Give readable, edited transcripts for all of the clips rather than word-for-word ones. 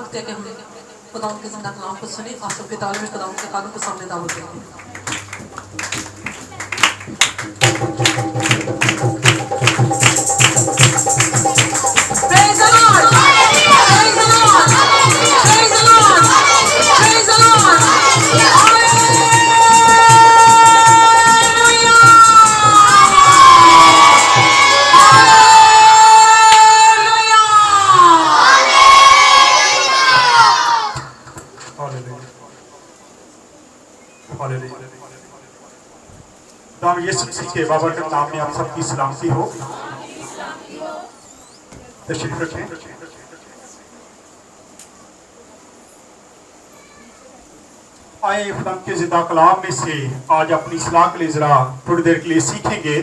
वक्त है कि हम खुदा के जिंदा कलाम को सुने। आप सबके ताले में खुदा के कानों को सामने दावत देंगे। यीशु मसीह के बाबरकत नाम में आप सबकी सलामती हो। तशरीफ रखें। आए खुदा के जिंदा कलाम में से आज अपनी इस्लाह के लिए जरा थोड़ी देर के लिए सीखेंगे।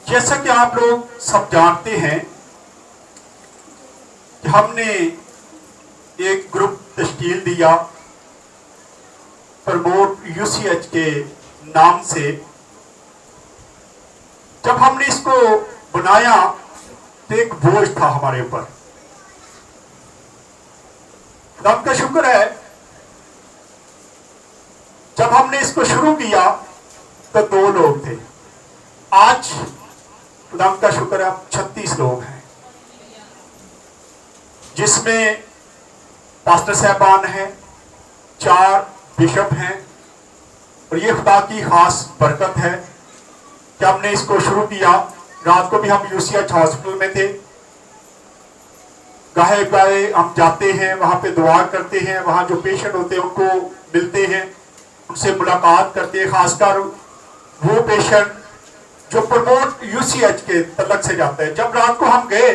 जैसा कि आप लोग सब जानते हैं कि हमने एक ग्रुप तश्कील दिया प्रमोट यूसीएच के नाम से। जब हमने इसको बनाया तो एक बोझ था हमारे ऊपर। खुदा का शुक्र है जब हमने इसको शुरू किया तो 2 लोग थे। आज खुदा का शुक्र है 36 लोग हैं, जिसमें पास्टर साहबान हैं, 4 बिशप हैं। और ये खुदा की खास बरकत है कि हमने इसको शुरू किया। रात को भी हम यूसीएच हॉस्पिटल में थे। गाहे गाहे हम जाते हैं, वहां पे दुआ करते हैं, वहां जो पेशेंट होते हैं उनको मिलते हैं, उनसे मुलाकात करते हैं। खासकर वो पेशेंट जो प्रमोट यूसीएच के तलक से जाता है। जब रात को हम गए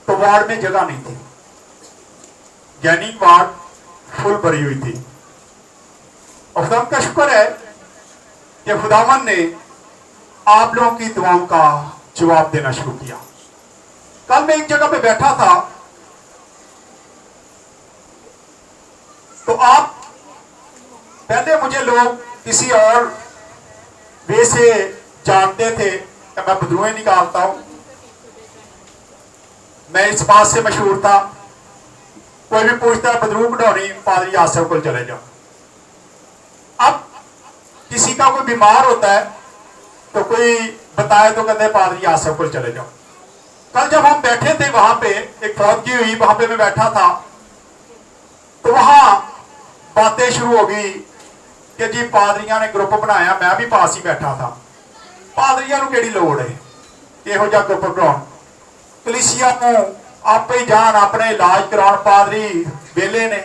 तो वार्ड में जगह नहीं थी, यानी वार्ड फुल भरी हुई थी। और खुदा का शुक्र है कि खुदावन ने आप लोगों की दुआओं का जवाब देना शुरू किया। कल मैं एक जगह पे बैठा था तो आप पहले मुझे लोग किसी और वे से जानते थे कि मैं बदरुएं निकालता हूं। मैं इस बात से मशहूर था, कोई भी पूछता है बदरू कढ़ानी पादरी आसफ को चले जाओ। अब किसी का कोई बीमार होता है तो कोई बताए तो कहते पादरी आसफ को चले जाओ। कल जब हम बैठे थे वहां पे एक फौजी हुई, वहां पे मैं बैठा था तो वहां बातें शुरू हो गई कि जी पादरियां ने ग्रुप बनाया। मैं भी पास ही बैठा था। पादरियां को केड़ी लोड़ है इहो जिहा ग्रुप बनाउण? कलीसिया को आप ही जान अपने इलाज कराउण, पादरी वेले ने।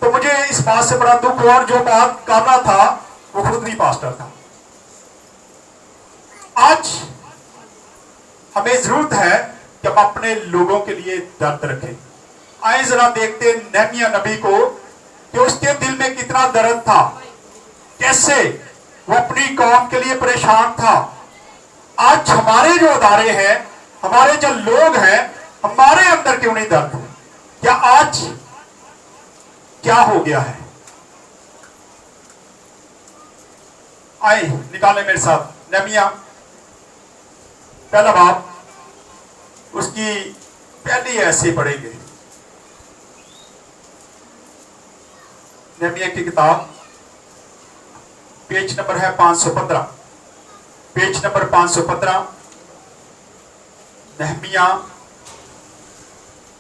तो मुझे इस बात से बड़ा दुख हुआ। और जो बात करना था वो खुद भी पास्टर था। आज हमें जरूरत है कि हम अपने लोगों के लिए दर्द रखें। आए जरा देखते नहमिया नबी को कि उसके दिल में कितना दर्द था, कैसे वो अपनी कौम के लिए परेशान था। आज हमारे जो अदारे हैं, हमारे जो लोग हैं, हमारे अंदर क्यों नहीं दर्द? क्या आज क्या हो गया है? आए निकाले मेरे साथ नहमिया पहला बाब, उसकी पहली ऐसे पढ़ेंगे। नहमिया की किताब पेज नंबर है 515, पेज नंबर 515। नहमिया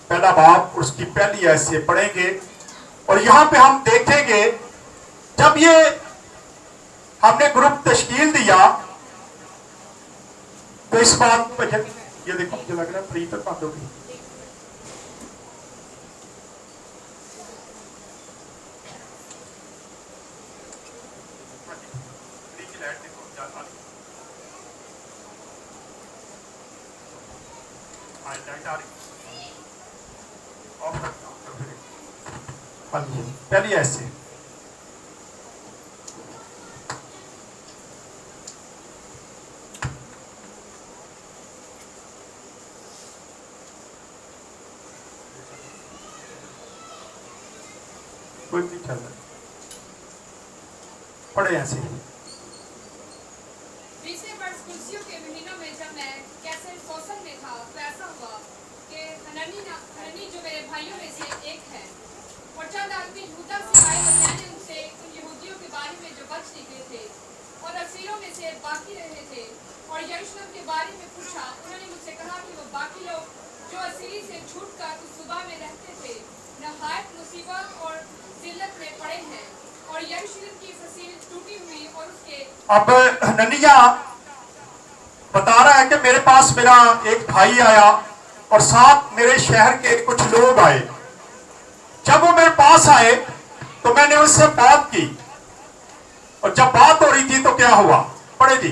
पहला बाब उसकी पहली ऐसे पढ़ेंगे। और यहां पे हम देखेंगे जब ये हमने ग्रुप तश्कील दिया तो इस बात पर ये देखो मुझे लग रहा है फ्री तक बंद होगी। पहली ऐसे कोई नहीं चल रहा, पढ़े ऐसे। के महीनों में जब मैं कैसे शोषण में था तो ऐसा हुआ जो मेरे भाइयों में से एक है। और चंद आदमी यहूदा से आए और मैंने उनसे उन यहूदियों के बारे में जो बच निकले थे और असीरों में से बाकी रहे थे और यरूशलेम के बारे में पूछा। उन्होंने मुझसे कहा कि वो बाकी लोग जो असीरी से छूटकर उस सुबह में रहते थे नहायत मुसीबत और जिल्लत में पड़े हैं और यरूशलेम की फसील टूटी हुई और उसके। अब हननिया बता रहा है कि मेरे पास मेरा एक भाई आया और साथ मेरे शहर के कुछ लोग आए। जब वो मेरे पास आए तो मैंने उससे बात की और जब बात हो रही थी तो क्या हुआ, पढ़े जी।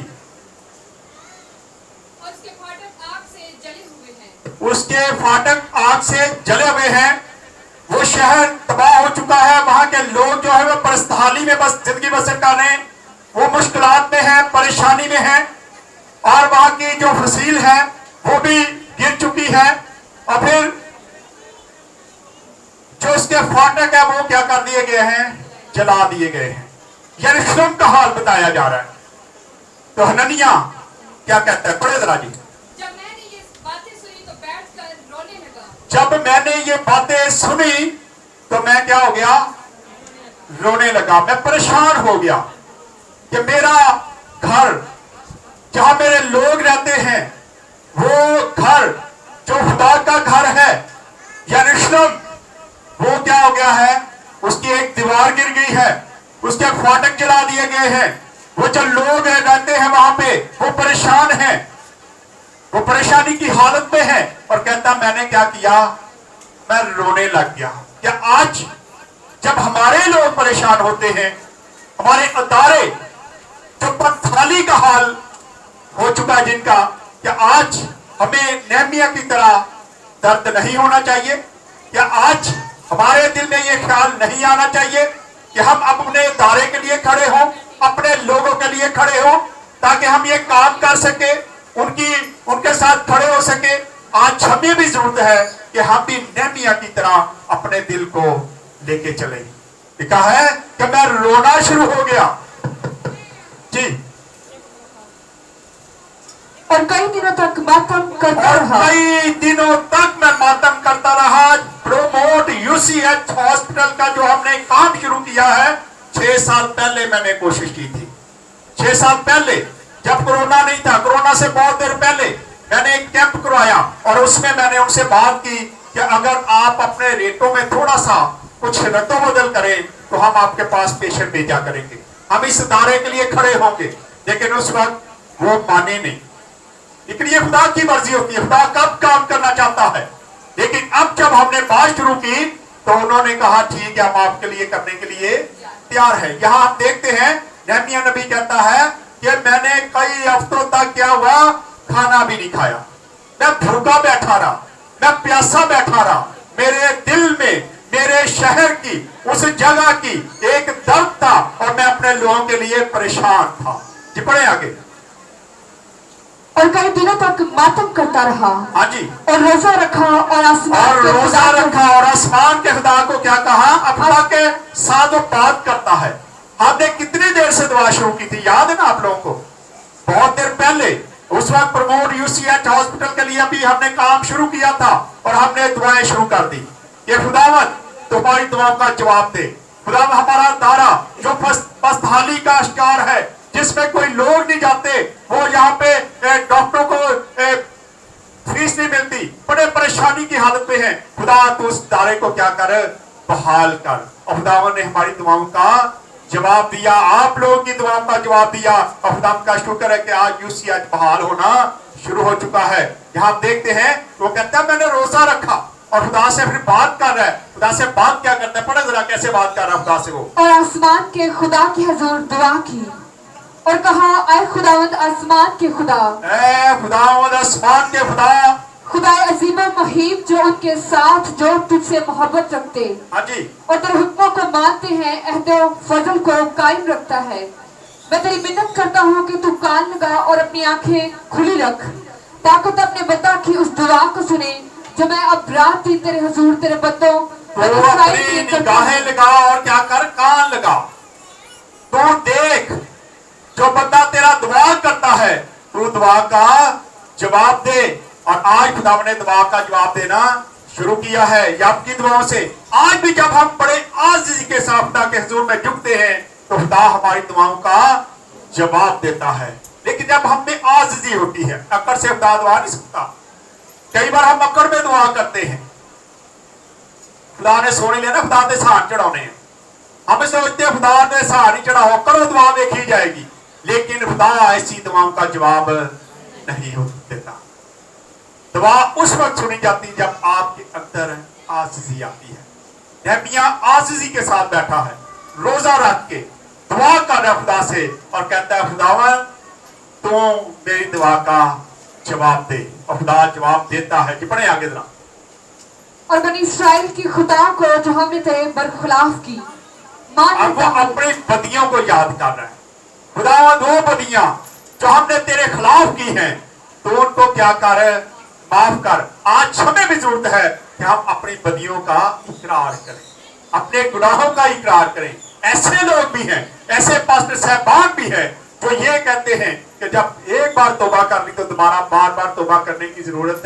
और उसके फाटक आग से जले हुए हैं। उसके फाटक आग से जले हुए हैं। वो शहर तबाह हो चुका है। वहां के लोग जो है वो परिस्थाली में बस जिंदगी बसर कर रहे हैं। वो मुश्किलात में है, परेशानी में है और वहां की जो फसील है वो भी गिर चुकी है। और फिर जो उसके फाटक है वो क्या कर दिए गए हैं, जला दिए गए हैं। यरूशलेम का हाल बताया जा रहा है। तो हननिया क्या कहता है, पढ़े जरा जी। जब मैंने ये बातें सुनी तो बैठकर रोने लगा। जब मैंने ये बातें सुनी तो मैं क्या हो गया, रोने लगा। मैं परेशान हो गया कि मेरा घर जहां मेरे लोग रहते हैं वो घर जो खुदा का घर है यरूशलेम, वो क्या हो गया है, उसकी एक दीवार गिर गई है, उसके फाटक जला दिए गए हैं। वो जो लोग रहते हैं वहां पे वो परेशान हैं, वो परेशानी की हालत में है। और कहता मैंने क्या किया, मैं रोने लग गया। क्या आज जब हमारे लोग परेशान होते हैं, हमारे अदारे जो पत्थाली का हाल हो चुका है जिनका, क्या आज हमें नेहमिया की तरह दर्द नहीं होना चाहिए? क्या आज हमारे दिल में ये ख्याल नहीं आना चाहिए कि हम अपने दायरे के लिए खड़े हों, अपने लोगों के लिए खड़े हों, ताकि हम ये काम कर सके, उनके साथ खड़े हो सके। आज हमें भी जरूरत है कि हम भी नेहमिया की तरह अपने दिल को लेके चले। लिखा है कि मैं रोना शुरू हो गया जी, और कई दिनों तक मातम करता और रहा। कई दिनों तक मैं मातम करता रहा। प्रोमोट यूसीएच हॉस्पिटल का जो हमने काम शुरू किया है 6 साल पहले मैंने कोशिश की थी। 6 साल पहले जब कोरोना नहीं था, कोरोना से बहुत देर पहले मैंने एक कैंप करवाया और उसमें मैंने उनसे बात की कि अगर आप अपने रेटों में थोड़ा सा कुछ रद्दो बदल करें तो हम आपके पास पेशेंट भेजा करेंगे, हम इस इदारे के लिए खड़े होंगे। लेकिन उस वक्त वो माने नहीं। लेकिन ये खुदा की मर्जी होती है, खुदा कब काम करना चाहता है। लेकिन अब जब हमने बात शुरू की तो उन्होंने कहा ठीक है, हम आपके लिए करने के लिए तैयार है। यहां हम देखते हैं नेहमिया नबी कहता है कि मैंने कई हफ्तों तक क्या हुआ, खाना भी नहीं खाया, मैं भूखा बैठा रहा, मैं प्यासा बैठा रहा। मेरे दिल में मेरे शहर की, उस जगह की एक दर्द था और मैं अपने लोगों के लिए परेशान था। जी पढ़े आगे। और कई दिनों तक मातम करता रहा। हाँ जी। और रोजा रखा और आसमान के रोजा खुदा को- रखा और आसमान के खुदा को क्या कहा, अपना के साथ वो बात करता है। हमने कितनी देर से दुआ शुरू की थी, याद है ना आप लोगों को? बहुत देर पहले, उस वक्त प्रमोट यूसीएच हॉस्पिटल के लिए भी हमने काम शुरू किया था और हमने दुआएं शुरू कर दी। ये खुदावंद तुम्हारी दुआओं का जवाब दे। खुदा हमारा दारा जो पस्तहाली का शिकार है, जिसमें कोई लोग नहीं जाते, वो यहाँ पे डॉक्टरों को फीस नहीं मिलती, बड़े परेशानी की हालत में है। खुदा तो उस दारे को क्या कर, बहाल कर। और खुदावन ने हमारी दुआओं का जवाब दिया, आप लोगों की दुआओं का जवाब दिया। और खुदा का शुक्र है कि आज यूसीएच बहाल होना शुरू हो चुका है। यहाँ देखते हैं वो कहता है मैंने रोजा रखा और खुदा से फिर बात कर रहा है। खुदा से बात क्या करता है, पढ़े जरा कैसे बात कर रहा है खुदा से वो। और आसमान के खुदा की हजूर दुआ की और कहा, आए खुदावंद आसमान के खुदा, ऐ खुदावंद आसमान के खुदा, खुदा अजीम और मुहीब जो उनके साथ जो तुझसे मोहब्बत रखते हाँ जी, और तेरे हुक्मों को मानते हैं, अहदो फजल को कायम रखता है। मैं तेरी मिन्नत करता हूँ कि तू कान लगा और अपनी आंखें खुली रख, ताकि तू अपने बंदा की उस दुआ को सुने जो मैं अब रात दिन तेरे हुजूर तेरे बंदों तो अपनी निगाहें लगा और क्या कर, कान लगा। तू देख जो बंदा तेरा दुआ करता है, तू दुआ का जवाब दे। और आज खुदा ने दुआ का जवाब देना शुरू किया है या आपकी दुआओं से। आज भी जब हम बड़े आजिज़ी के साथ खुदा के हुजूर में झुकते हैं तो खुदा हमारी दुआओं का जवाब देता है। लेकिन जब हम में आजिज़ी होती है, अकड़ से खुदा दुआ नहीं सुनता। कई बार हम अकड़ में दुआ करते हैं, खुदा ने सोने लिया ना, खुदा ने सहार चढ़ाने हैं, हम सोचते हैं खुदा ने सहार नहीं चढ़ाओ, करो दुआ देखी जाएगी। लेकिन खुदा ऐसी दुआओं का जवाब नहीं हो देता। दुआ उस वक्त सुनी जाती है जब आपके अंदर आजिज़ी आती है। नहमिया आजिज़ी के साथ बैठा है, रोजा रख के दुआ कर रहा खुदा से और कहता है खुदावन तू मेरी दुआ का जवाब दे, और खुदा जवाब देता है। जी पढ़े आगे जरा। और बनी इस्राएल की खुदा को जो हमने तेरे बरखिलाफ की मान अब वो लेता हूं। अपनी बदियों को याद कर रहा है। खुदा दो बदियां जो हमने तेरे खिलाफ की हैं तो उनको क्या कर, माफ कर। आज हमें भी जरूरत है कि हम अपनी बदियों का इकरार करें, अपने गुनाहों का इकरार करें। ऐसे लोग भी हैं, ऐसे पास्टर साहबान भी हैं जो ये कहते हैं कि जब एक बार तौबा कर ली तो दोबारा बार बार तौबा करने की जरूरत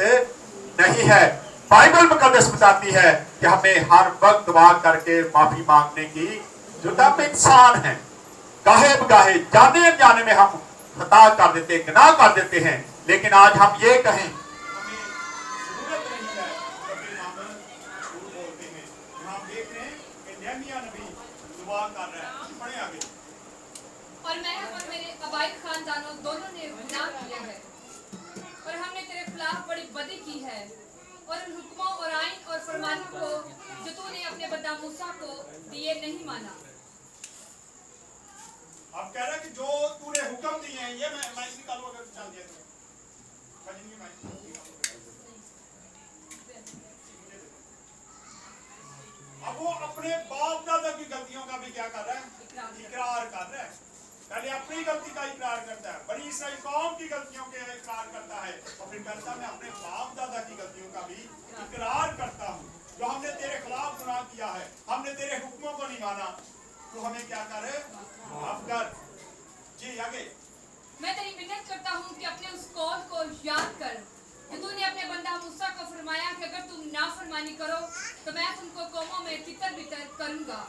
नहीं है। बाइबल मुकद्दस बताती है कि हमें हर वक्त दुआ करके माफी मांगने की जरूरत। हम इंसान है, गाहे बगाहे जाने अनजाने में हम खता कर देते, गुनाह कर देते हैं। लेकिन आज हम ये कहें हमें जरूरत नहीं है, कभी हम झूठ बोलते हैं। हम देख रहे हैं कि नहमिया नबी दुआ कर रहा है। पढ़े आगे। और मैं और मेरे कबाइल खानदानों दोनों ने गुनाह किया है और हमने तेरे खिलाफ बड़ी बदी की है और उन हुक्मों और आइन और फरमानों को जो तूने अपने बंदा मूसा को दिए नहीं माना। अब कह रहा है कि जो तूने हुक्म दिए हैं, ये मैं निकालू अगर चल दिया तो अब वो अपने बाप दादा की गलतियों का भी क्या कर रहा है, इकरार कर रहा है। पहले अपनी गलती का इकरार करता है, बड़ी इस्राएल कौम की गलतियों के इकरार करता है और फिर कहता है मैं अपने बाप दादा की गलतियों का भी इकरार करता हूँ। जो हमने तेरे खिलाफ गुनाह किया है, हमने तेरे हुक्मों को नहीं माना, तो हमें क्या करे, माफ कर। जी आगे। मैं तेरी मिन्नत करता हूँ कि अपने उस कौल को याद कर कि तूने अपने बंदा मूसा को फरमाया कि अगर तुम नाफरमानी करो तो मैं तुमको कौमों में तितर बितर करूंगा।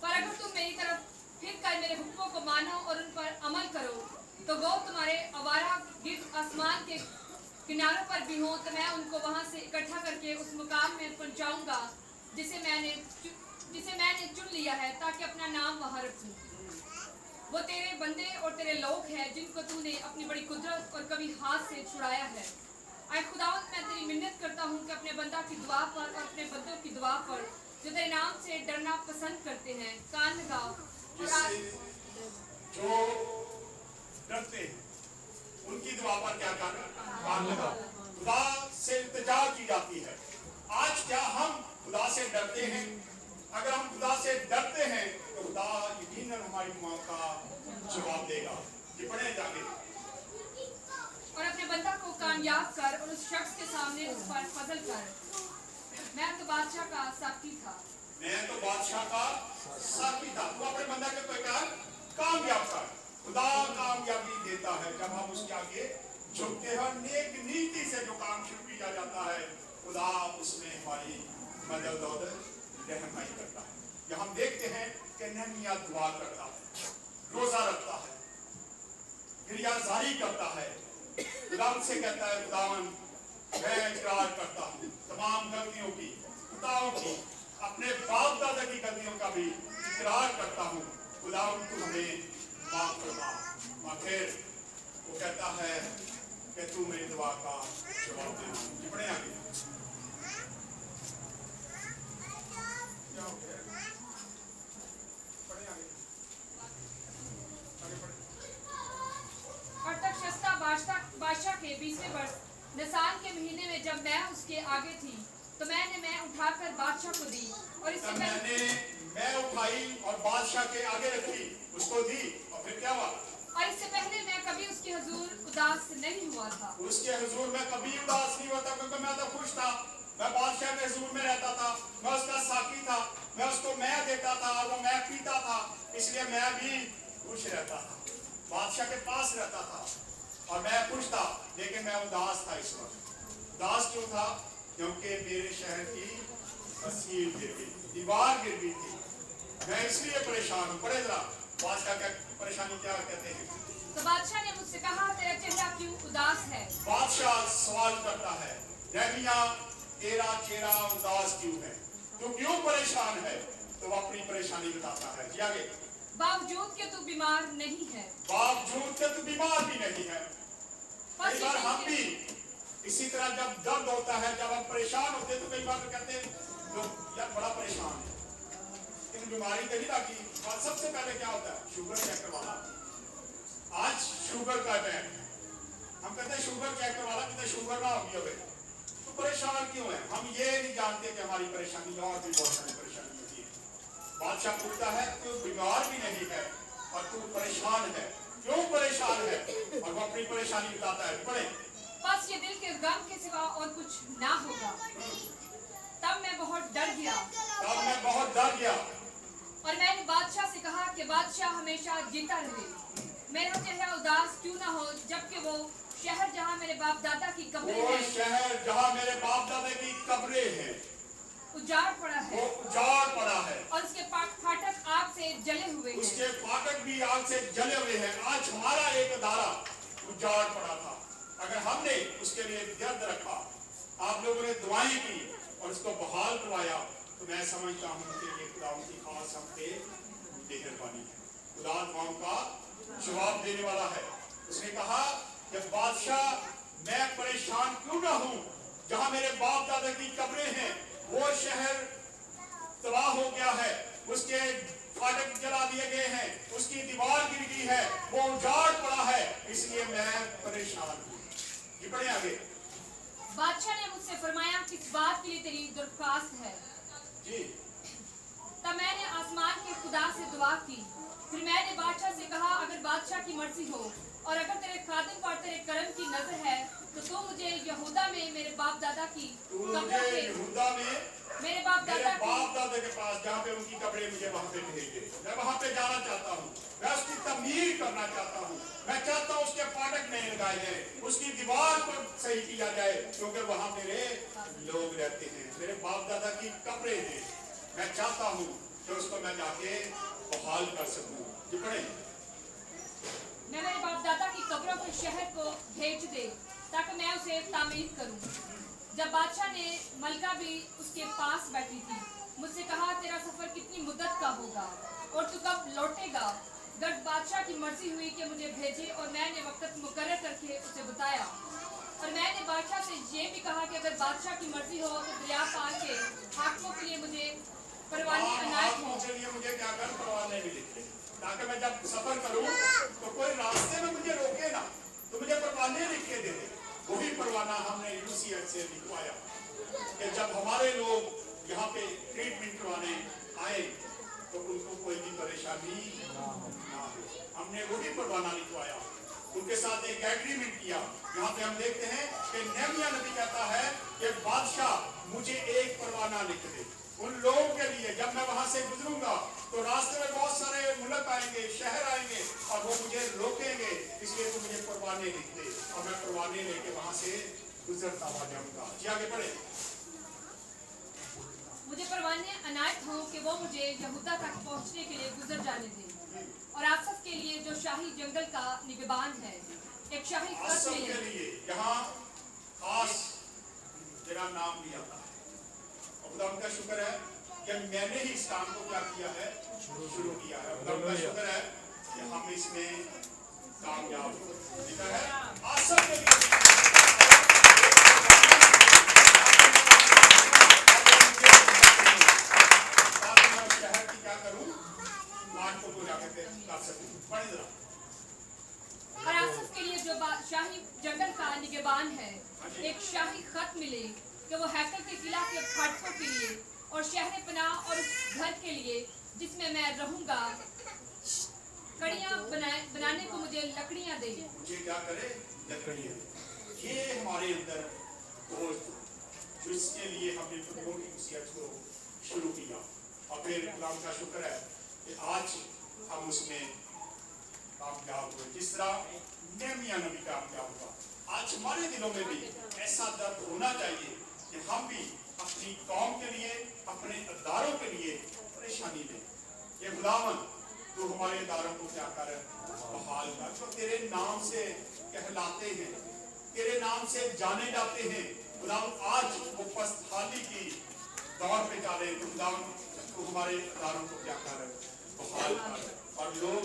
पर अगर तुम मेरी तरफ फिर कर मेरे हुक्मों को मानो और उन पर अमल करो तो वो तुम्हारे आवारा गिर्द आसमान के किनारों पर भी हो तो मैं उनको वहां से इकट्ठा करके उस मुकाम में पहुंचाऊंगा जिसे मैंने चुन लिया है ताकि अपना नाम वहां रखूं। वो तेरे बंदे और तेरे लोग हैं जिनको तूने अपनी बड़ी कुदरत और कभी हाथ से छुड़ाया है। आए खुदावंद मैं तेरी मिन्नत करता हूँ कि अपने बंदा की दुआ पर और अपने बंदों की दुआ पर जो तेरे नाम से डरना पसंद करते हैं कान लगाओ। और जो डरते हैं उनकी दुआ पर क्या करना, कान लगाओ। खुदा से इल्तिजा की जाती है। आज क्या हम खुदा से डरते हैं? अगर हम खुदा से डरते हैं तो खुदा यकीनन हमारी दुआओं का जवाब देगा। ये पढ़े जाके। और अपने बंदा को कामयाब कर और उस शख्स के सामने उस पर फजल कर। मैं तो बादशाह का साथी था। मैं तो बादशाह का साथी था। तू अपने बंदा के कोई काम कामयाब कर। खुदा कामयाबी देता है जब हम उसके आगे झुकते हैं। नेक नीति से जो काम शुरू किया जाता है खुदा उसमें हमारी मदद और रहनुमाई करता है। यहाँ हम देखते हैं कि नहमिया दुआ करता है, रोजा रखता है, गिरयाजारी करता है, खुदा से कहता है खुदावन मैं इकरार करता हूँ तमाम गलतियों की, खुदाओं की, अपने बाप दादा की गलतियों का भी इकरार करता हूँ। खुदावन तू हमें माफ करना। और फिर वो कहता है कि तू मेरी दुआ का जवाब देना। पढ़े आगे। बादशाह के 20वें वर्ष निसान के महीने में जब मैं उसके आगे थी तो मैं उठाकर बादशाह को दी और इससे मैं उठाई और बादशाह के आगे रखी, उसको दी। और फिर क्या हुआ? और इससे पहले मैं कभी उसके हुजूर उदास नहीं हुआ था। उसके हुजूर में कभी उदास नहीं हुआ था क्योंकि मैं तो खुश था। मैं बादशाह के हुजूर में रहता था, मैं उसका साकी था, मैं उसको मैं देता था और वो मैं पीता था, इसलिए मैं भी खुश रहता था, बादशाह के पास रहता था और मैं खुश था। लेकिन मैं उदास था। इस वक्त उदास क्यों था? क्योंकि मेरे शहर की तस्वीर गिर गई, दीवार गिर गई थी, मैं इसलिए परेशान हूँ। पढ़े जरा बादशाह क्या परेशानी क्या कहते हैं। तो बादशाह ने मुझसे कहा, तेरा चेहरा क्यों उदास है? बादशाह सवाल करता है, नहमिया तेरा चेहरा उदास क्यों है, तू क्यों परेशान है? तो वो अपनी परेशानी बताता है। जी आगे। बावजूद के तू बीमार नहीं है। बावजूद के तू बीमार भी नहीं है। कई बार हम भी इसी तरह जब दर्द होता है, जब हम परेशान होते हैं, तो कई बार कहते हैं लोग यार बड़ा परेशान है, इन बीमारी नहीं लगी। और सबसे पहले क्या होता है, शुगर चेक करवाना। आज शुगर का टाइम है, हम कहते हैं शुगर चेक करवाना, कहते शुगर ना होगी अबे। तो परेशान क्यों है? हम ये नहीं जानते कि हमारी परेशानी और भी बहुत सारी परेशानी होती है। बादशाह पूछता है तू बीमार भी नहीं है और तू परेशान है, क्यों परेशान है? और वो अपनी परेशानी बताता है। पढ़े। बस ये दिल के गम के सिवा और कुछ ना होगा। तब मैं बहुत डर गया और मैंने बादशाह से कहा कि बादशाह हमेशा जीता रहे, मेरा चेहरा उदास क्यों ना हो, जबकि वो शहर जहाँ मेरे बाप दादा की कब्रें हैं, उजाड़ पड़ा है, और उसके फाटक आग से जले हुए हैं। उसके फाटक भी आग से जले हुए हैं। आज हमारा एक अदारा उजाड़ पड़ा था, अगर हमने उसके लिए दर्द रखा, आप लोगों ने दुआएं की और उसको बहाल करवाया, तो मैं समझता हूँ कि ये खुदा की खास हम पे मेहरबानी है। खुदा दुआओं का जवाब देने वाला है। उसने कहा कि बादशाह मैं परेशान क्यों ना हूँ, जहाँ मेरे बाप दादा की कब्रें हैं, वो शहर तबाह हो गया है, उसके फाटक जला दिए गए हैं, उसकी दीवार गिर गई है, वो उजाड़ पड़ा है, इसलिए मैं परेशान हूँ। ये पढ़े आगे। बादशाह ने मुझसे फरमाया, किस बात के लिए तेरी दरख्वास्त है? जी। तब मैंने आसमान के खुदा से दुआ की। फिर मैंने बादशाह से कहा, अगर बादशाह की मर्जी हो और अगर तेरे खादिम पर तेरे करम की नजर है, तो तू मुझे यहूदा में मेरे बाप दादा के पास जहाँ पे उनकी कब्रें, मुझे वहाँ पे भेज दे। मैं वहाँ पे जाना चाहता हूँ, मैं उसकी तमीर करना चाहता हूँ, मैं चाहता हूँ उसके फाटक नहीं लगाए जाए, उसकी दीवार को सही किया जाए, क्योंकि वहाँ मेरे लोग रहते हैं, मेरे बाप दादा की कब्रें हैं। मैं चाहता हूँ कि उसको मैं जाके बहाल कर सकूँ। जी पढ़े। मैं मेरे बाप दादा की कब्रों के शहर को भेज दे ताकि मैं उसे तामीर करूं। जब बादशाह ने मलका भी उसके पास बैठी थी, मुझसे कहा, तेरा सफर कितनी मुद्दत का होगा और तू कब लौटेगा? जब बादशाह की मर्जी हुई कि मुझे भेजे और मैंने वक्त मुकर्रर करके उसे बताया, और मैंने बादशाह से ये भी कहा कि अगर बादशाह की मर्जी हो तो दरिया पार के हाकिमों के लिए मुझे परवाने अनायत हो। मुझे क्या कर परवाने भी लिखे, ताकि मैं जब सफर करूं तो कोई रास्ते में मुझे रोके ना, तो मुझे परवाने लिख के दे दे। वही परवाना हमने यूसीएच से लिखवाया कि जब हमारे लोग यहाँ पे ट्रीटमेंट करवाने आए तो उनको कोई भी परेशानी ना हो। हमने वही परवाना लिखवाया, उनके साथ एक एग्रीमेंट किया। यहाँ पे हम देखते हैं कि नहमिया नबी कहता है कि बादशाह मुझे एक परवाना लिख दे उन लोगों के लिए, जब मैं वहां से गुजरूंगा तो रास्ते में बहुत सारे मुल्क आएंगे, शहर आएंगे और वो मुझे रोकेंगे, इसलिए तो मुझे परवाने लिख दे और मैं परवाने लेके वहां से गुजरता हुआ जाऊंगा। जी आगे बढ़े। मुझे परवाने अनायत हो कि वो मुझे यहूदा तक पहुंचने के लिए गुजर जाने दे, और आसफ के लिए जो शाही जंगल का निगहबान है, एक शाही खत मिले। के लिए यहाँ खास तेरा नाम लिया था। खुदा का शुक्र है कि मैंने ही इस काम को क्या किया है, शुरू किया है। खुदा का शुक्र है कि हम इसमें कामयाब हो है। आसफ के लिए शहर की क्या करूं, को जाकर कर सकूं। पढ़े जरा। और आसफ के लिए जो शाही जंगल का निगहबान है, एक शाही खत मिले कि वो हैकल के किला के फाटकों के लिए और शहर पनाह और उस घर के लिए जिसमें मैं रहूंगा कड़ियां बनाने को मुझे लकड़ियां दे। मुझे क्या करे, लकड़ियां। ये हमारे अंदर दोस्त जो इसके लिए हमने प्रभु की खुशियत को शुरू किया और फिर खुदा का शुक्र है कि आज हम उसमें कामयाब हुए, जिस तरह नहमिया नबी कामयाब हुआ। आज हमारे दिलों में भी ऐसा दर्द होना चाहिए कि कि हम भी अपनी कौम के लिए, अपने अदारों के लिए परेशानी लें। ये खुदावन तू हमारे अदारों को क्या कर, बहाल कर, जो तेरे नाम से कहलाते हैं, तेरे नाम से जाने जाते हैं। खुदावन आज वो पस्तहाली की दौर पे जा रहे हैं, खुदावन तू हमारे अदारों को क्या कर, बहाल कर। और लोग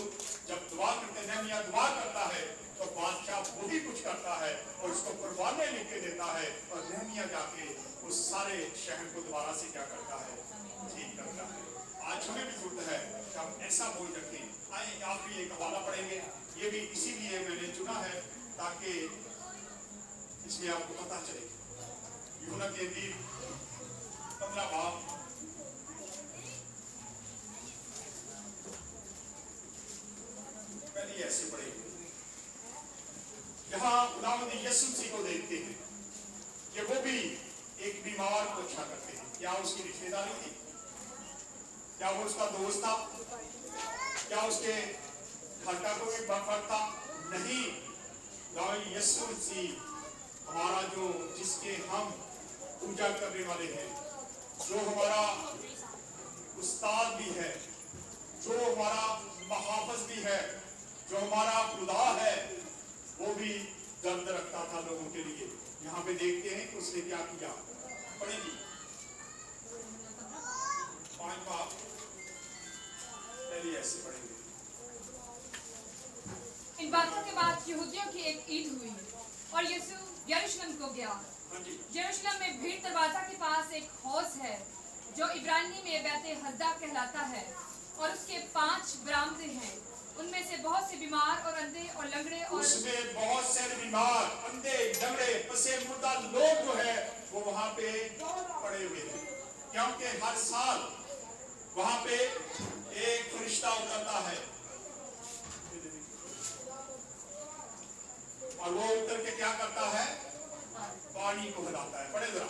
जब दुआ करते हैं, नहमिया दुआ करता है तो बादशाह वही कुछ करता है और उसको कुर्बाने लिख के देता है, और नहमिया जाके उस सारे शहर को दोबारा से क्या करता है, ठीक करता है। आज हमें भी जरूरत है कि हम ऐसा बोझ रखें। आइए आप भी एक हवाला पढ़ेंगे, ये भी इसीलिए मैंने चुना है ताकि इसमें आपको पता चले। यूहन्ना की इंजील 15 बाब पहले ऐसे पढ़ेंगे। यहाँ खुदावंद यीशु मसीह को देखते हैं कि वो भी एक बीमार को अच्छा करते हैं। क्या उसकी रिश्तेदारी थी? क्या वो उसका दोस्त था? क्या उसके घर का कोई बफर था? नहीं, यीशु मसीह हमारा जो, जिसके हम पूजा करने वाले हैं, जो हमारा उस्ताद भी है, जो हमारा महाफिज भी है, जो हमारा खुदा है, वो भी दर्द रखता था लोगों के लिए। यहाँ पे देखते हैं कि उसने क्या किया। पढ़ेगी 5 बाब पहले ऐसे पढ़ेंगे। इन बातों के बाद यहूदियों की एक ईद हुई और यीशु यरूशलेम को गया। यरूशलेम में भीड़ दरवाजा के पास एक हौज है जो इब्रानी में बैते हस्दा कहलाता है, और उसके 5 बरामदे हैं। उनमें से बहुत से बीमार और अंधे और लंगड़े और उसमें बहुत से बीमार, अंधे, लंगड़े, पसे मुर्दा लोग जो है वो वहां पे पड़े हुए थे, क्योंकि हर साल वहां पे एक फरिश्ता उतरता है और वो उतर के क्या करता है, पानी को हिलाता है। पढ़े जरा।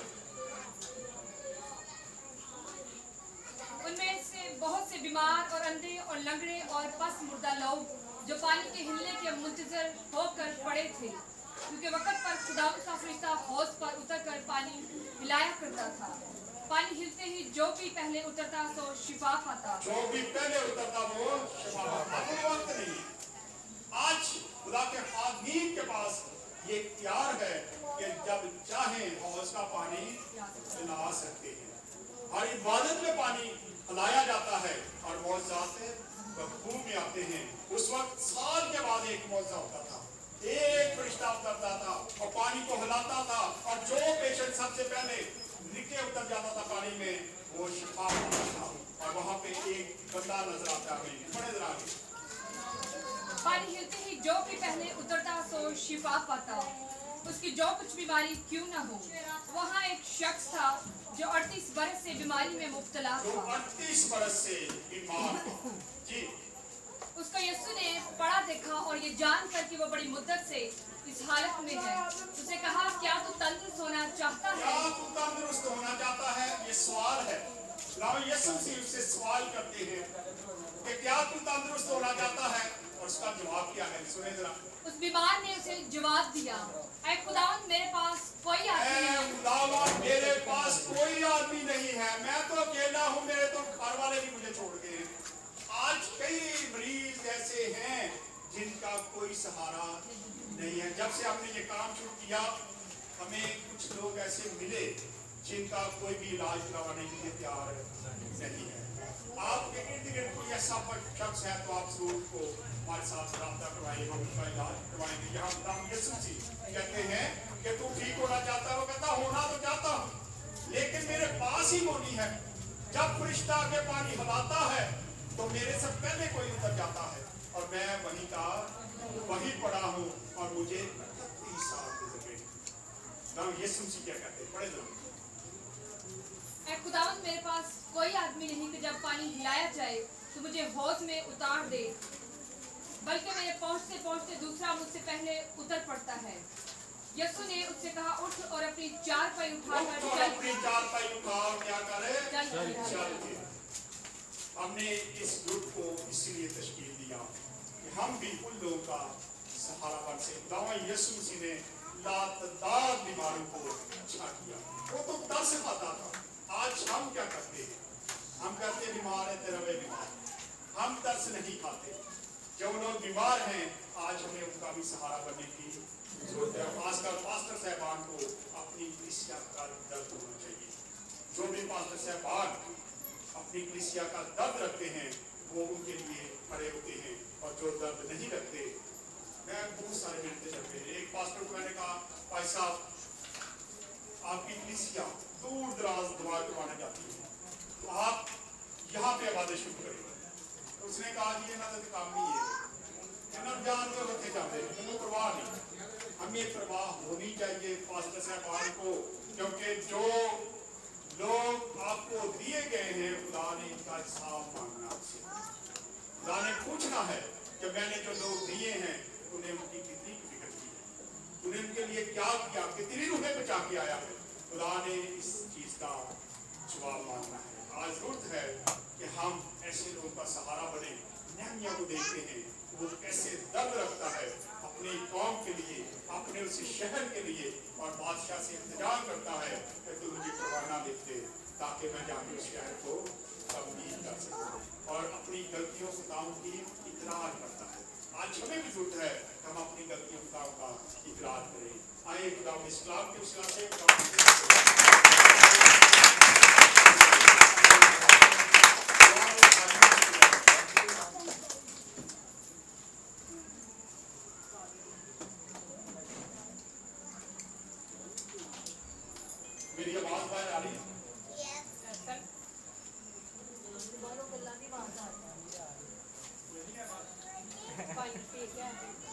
उनमें से बहुत से बीमार और अंधे और लंगड़े और पस मुर्दा लोग जो पानी के हिलने के मुंतजर होकर पड़े थे, क्योंकि वक़्त पर खुदावंद का फरिश्ता हौज पर उतरकर पानी हिलाया करता था। पानी हिलते ही जो भी पहले उतरता तो शिफा पाता। जो भी पहले उतरता वो शिफा पाता। वक्त नहीं, आज खुदा के खादमीन के पास ये इख्तियार है कि जब चाहे हौज का पानी पिला सकते हैं। हर इबादत में पानी हिलाया जाता है और मौजज़ाते बखूब में आते हैं। उस वक्त साल के बाद एक मौजज़ा होता था, एक फरिश्ता उतरता था और पानी को हिलाता था, और जो पेशेंट सबसे पहले नीचे उतर जाता था पानी में, वो शिफा पाता था। और वहां पे एक बंदा नजर आता है, बड़े जरा आगे। पानी हिलते ही जो भी पहले उतरता तो शिफा पाता, उसकी जो कुछ बीमारी क्यों न हो। वहाँ एक शख्स था जो 38 बरस से बीमारी में मुब्तला था। 38 बरस से बीमार जी। उसको यीशु ने पड़ा देखा और ये जानकर कि वो बड़ी मुद्दत से इस हालत में है, उसने कहा, क्या तू तंदुरुस्त होना चाहता है? क्या तू तंदुरुस्त होना चाहता है? ये सवाल है। यीशु मसीह उससे सवाल करते हैं कि क्या तू तंदुरुस्त होना चाहता है, और उसका जवाब क्या है, सुने जरा। उस बीमार ने उसे जवाब दिया, ऐ खुदावंद मेरे पास कोई आदमी नहीं। खुदावंद मेरे पास कोई आदमी नहीं है, मैं तो अकेला हूँ, मेरे तो घर वाले भी मुझे छोड़ गए हैं। आज कई मरीज ऐसे हैं जिनका कोई सहारा नहीं है। जब से हमने ये काम शुरू किया, हमें कुछ लोग ऐसे मिले जिनका कोई भी इलाज करवाने के लिए तैयार नहीं है। आपके इर्द गिर्द कोई ऐसा शख्स है तो आप जरूर को हमारे साथ रब्ता करवाइए, हम उसका इलाज करवाएंगे। यहाँ खुदावंद यीशु मसीह कहते हैं कि तू ठीक होना चाहता है? वो कहता होना तो चाहता हूँ, लेकिन मेरे पास ही वो नहीं है। जब फरिश्ता आके पानी हिलाता है तो मेरे से पहले कोई उतर जाता है, और मैं वहीं का वहीं पड़ा हूँ, और मुझे 30 साल गुजर गए। यीशु मसीह क्या कहते हैं, पढ़े जरा। ऐ खुदावंद मेरे पास कोई आदमी नहीं कि जब पानी हिलाया जाए तो मुझे हौज में उतार दे, बल्कि मेरे पहुंचते पहुंचते दूसरा मुझसे पहले उतर पड़ता है। यीशु ने उससे कहा, उठ और अपनी चारपाई उठाकर क्या करे? हमने इस ग्रुप को इसलिए तश्कील दिया कि हम भी उन लोगों का सहारा बन सके। खुदावंद यीशु मसीह ने लातदार बीमारों को अच्छा किया। वो तो तरस खाता था। आज हम क्या करते हैं? हम कहते बीमार है तेरा वे बीमार, हम तरस नहीं खाते। जो लोग बीमार हैं आज हमें उनका भी सहारा बनने की जरूरत है। खासकर पास्टर साहबान को अपनी कलीसिया का दर्द होना चाहिए। जो भी पास्टर साहबान अपनी कलीसिया का दर्द रखते हैं वो उनके लिए खड़े होते हैं, और जो दर्द नहीं रखते, मैं बहुत सारे मिलते चलते हैं। एक पास्टर को मैंने कहा, भाई साहब आपकी कलीसिया दूर दराज दुआ करवाने जाती है, तो आप यहाँ पे आबादी शुरू करें। तो उसने कहा कि ये ना तो काम नहीं है, ना जान के रखे जाते हैं, हमें परवाह नहीं। हमें परवाह होनी चाहिए पास्टर साहबान को, क्योंकि जो लोग आपको दिए गए हैं खुदा ने इनका हिसाब मांगना आपसे। खुदा ने पूछना है कि मैंने जो लोग दिए हैं उन्हें उनकी कितनी फिक्र की है, उन्हें उनके लिए क्या किया, कितनी रूहें बचा के आया है। खुदा ने इस चीज का जवाब मांगना है। आज जरूरत है कि हम ऐसे लोगों का सहारा बने। नेहमिया को देखते हैं वो कैसे दर्द रखता है अपनी कौम के लिए, अपने उस शहर के लिए, और बादशाह से इंतजार करता है कि तुम मुझे परवाना लिख दे ताकि मैं जाकर उस शहर को तब्दील कर सकूं, और अपनी गलतियों खुदाओं की इकरार करता है। आज हमें भी जरूरत है कि हम अपनी गलतियों खुदाओं का इकरार करें। आइए खुदा इस्लाम के उस